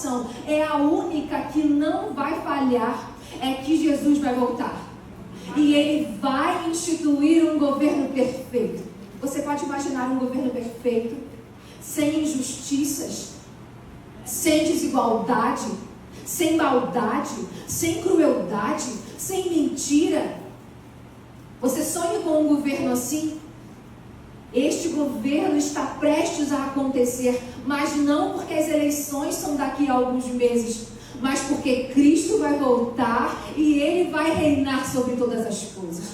geração é a única que não vai falhar, é que Jesus vai voltar. E Ele vai instituir um governo perfeito. Você pode imaginar um governo perfeito, sem injustiças, sem desigualdade, sem maldade, sem crueldade, sem mentira? Você sonha com um governo assim? Este governo está prestes a acontecer, mas não porque as eleições são daqui a alguns meses, mas porque Cristo vai voltar e Ele vai reinar sobre todas as coisas.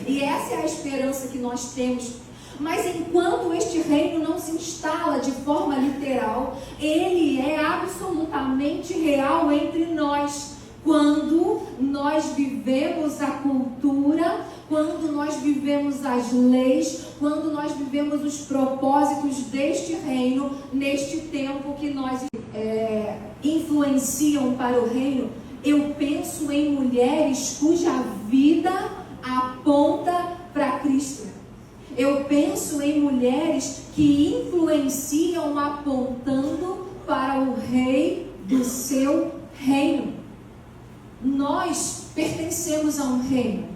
E essa é a esperança que nós temos. Mas enquanto este reino não se instala de forma literal, ele é absolutamente real entre nós. Quando nós vivemos a cultura, quando nós vivemos as leis, quando nós vivemos os propósitos deste reino, neste tempo que nós influenciam para o reino, eu penso em mulheres cuja vida aponta para Cristo. Eu penso em mulheres que influenciam apontando para o Rei do seu reino. Nós pertencemos a um reino.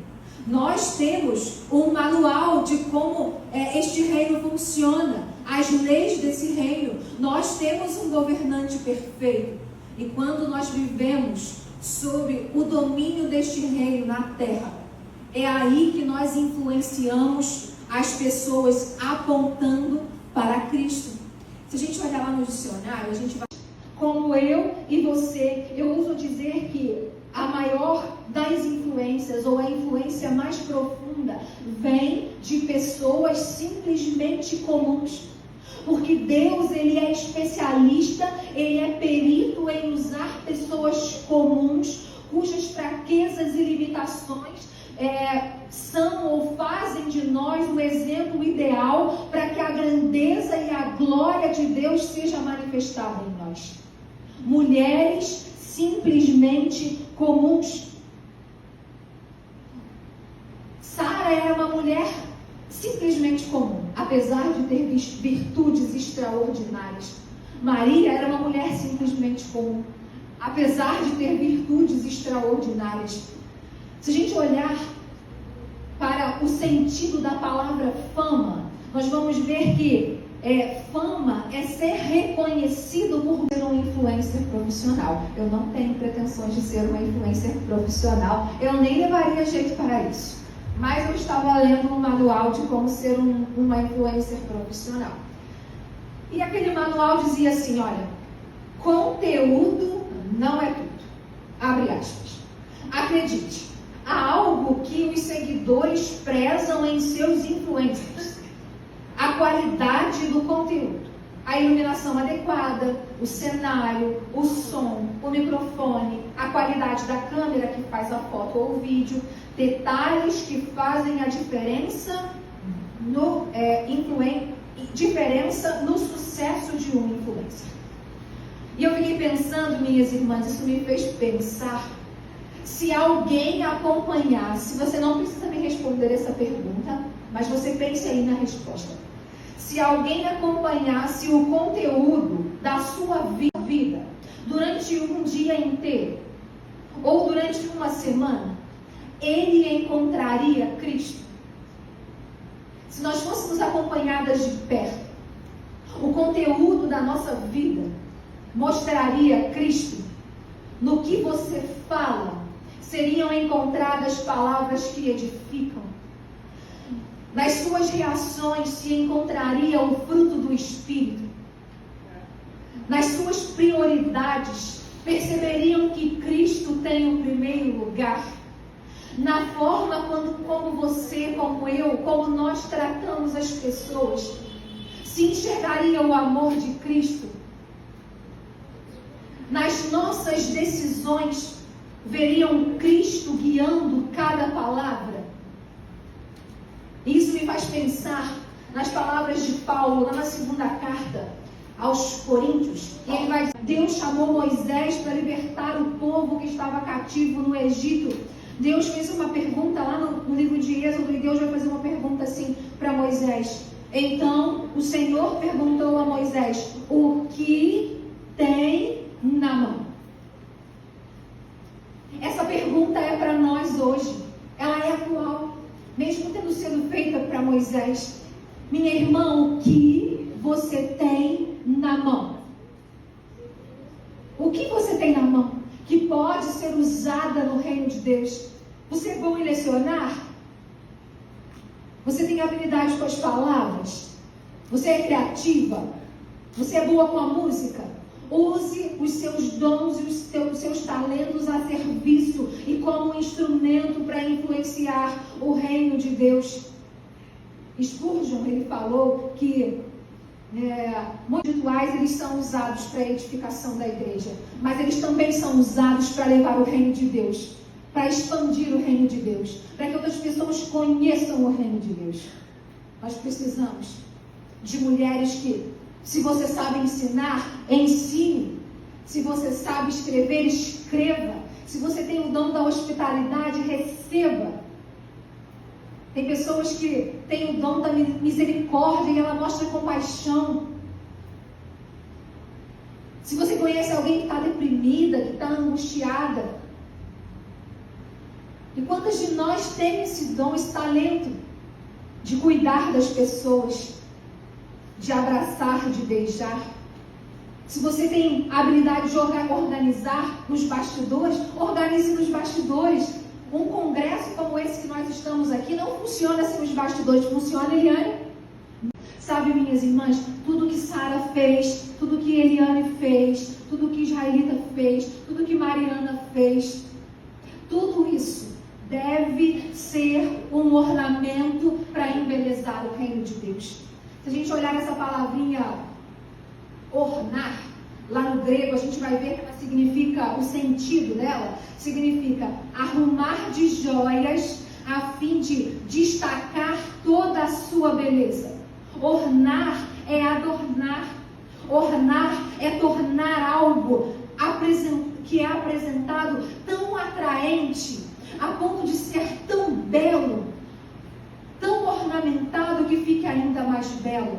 Nós temos um manual de como este reino funciona, as leis desse reino. Nós temos um governante perfeito. E quando nós vivemos sob o domínio deste reino na terra, é aí que nós influenciamos as pessoas apontando para Cristo. Se a gente olhar lá no dicionário, a gente vai... Como eu e você, eu uso dizer que a maior das influências, ou a influência mais profunda, vem de pessoas simplesmente comuns. Porque Deus, Ele é especialista, Ele é perito em usar pessoas comuns, cujas fraquezas e limitações são ou fazem de nós um exemplo ideal para que a grandeza e a glória de Deus seja manifestada em nós. Mulheres simplesmente comuns. Sara era uma mulher simplesmente comum, apesar de ter virtudes extraordinárias. Maria era uma mulher simplesmente comum, apesar de ter virtudes extraordinárias. Se a gente olhar para o sentido da palavra fama, nós vamos ver que fama é ser reconhecido por ser um influencer profissional. Eu não tenho pretensões de ser uma influencer profissional, eu nem levaria jeito para isso. Mas eu estava lendo um manual de como ser uma influencer profissional. E aquele manual dizia assim, olha, conteúdo não é tudo. Abre aspas. Acredite, há algo que os seguidores prezam em seus influencers. A qualidade do conteúdo, a iluminação adequada, o cenário, o som, o microfone, a qualidade da câmera que faz a foto ou o vídeo, detalhes que fazem a diferença no sucesso de um influencer. E eu fiquei pensando, minhas irmãs, isso me fez pensar, se alguém acompanhasse, você não precisa me responder essa pergunta, mas você pense aí na resposta. Se alguém acompanhasse o conteúdo da sua vida durante um dia inteiro, ou durante uma semana, ele encontraria Cristo. Se nós fôssemos acompanhadas de perto, o conteúdo da nossa vida mostraria Cristo. No que você fala, seriam encontradas palavras que edificam. Nas suas reações se encontraria o fruto do Espírito. Nas suas prioridades, perceberiam que Cristo tem o primeiro lugar. Na forma como você, como eu, como nós tratamos as pessoas, se enxergaria o amor de Cristo. Nas nossas decisões, veriam Cristo guiando cada palavra. Isso me faz pensar nas palavras de Paulo, lá na segunda carta aos Coríntios. E ele vai dizer, Deus chamou Moisés para libertar o povo que estava cativo no Egito. Deus fez uma pergunta lá no livro de Êxodo, e Deus vai fazer uma pergunta assim para Moisés. Então o Senhor perguntou a Moisés, o que tem na mão? Moisés: minha irmã, o que você tem na mão? O que você tem na mão que pode ser usada no reino de Deus? Você é bom em lecionar? Você tem habilidade com as palavras? Você é criativa? Você é boa com a música? Use os seus dons e os seus talentos a serviço e como instrumento para influenciar o reino de Deus. Spurgeon, ele falou que muitos rituais eles são usados para a edificação da igreja, mas eles também são usados para levar o reino de Deus, para expandir o reino de Deus, para que outras pessoas conheçam o reino de Deus. Nós precisamos de mulheres que, se você sabe ensinar, ensine. Se você sabe escrever, escreva. Se você tem o dom da hospitalidade, receba. Tem pessoas que têm o dom da misericórdia e ela mostra compaixão. Se você conhece alguém que está deprimida, que está angustiada. E quantas de nós tem esse dom, esse talento de cuidar das pessoas, de abraçar, de beijar? Se você tem a habilidade de organizar nos bastidores, organize nos bastidores. Um congresso como esse que nós estamos aqui não funciona sem os bastidores, funciona, Eliane? Sabe, minhas irmãs, tudo que Sara fez, tudo que Eliane fez, tudo que Israelita fez, tudo que Mariana fez, tudo isso deve ser um ornamento para embelezar o reino de Deus. Se a gente olhar essa palavrinha ornar, lá no grego a gente vai ver que ela significa, o sentido dela significa arrumar de joias a fim de destacar toda a sua beleza. Ornar é adornar. Ornar é tornar algo que é apresentado tão atraente, a ponto de ser tão belo, tão ornamentado que fique ainda mais belo.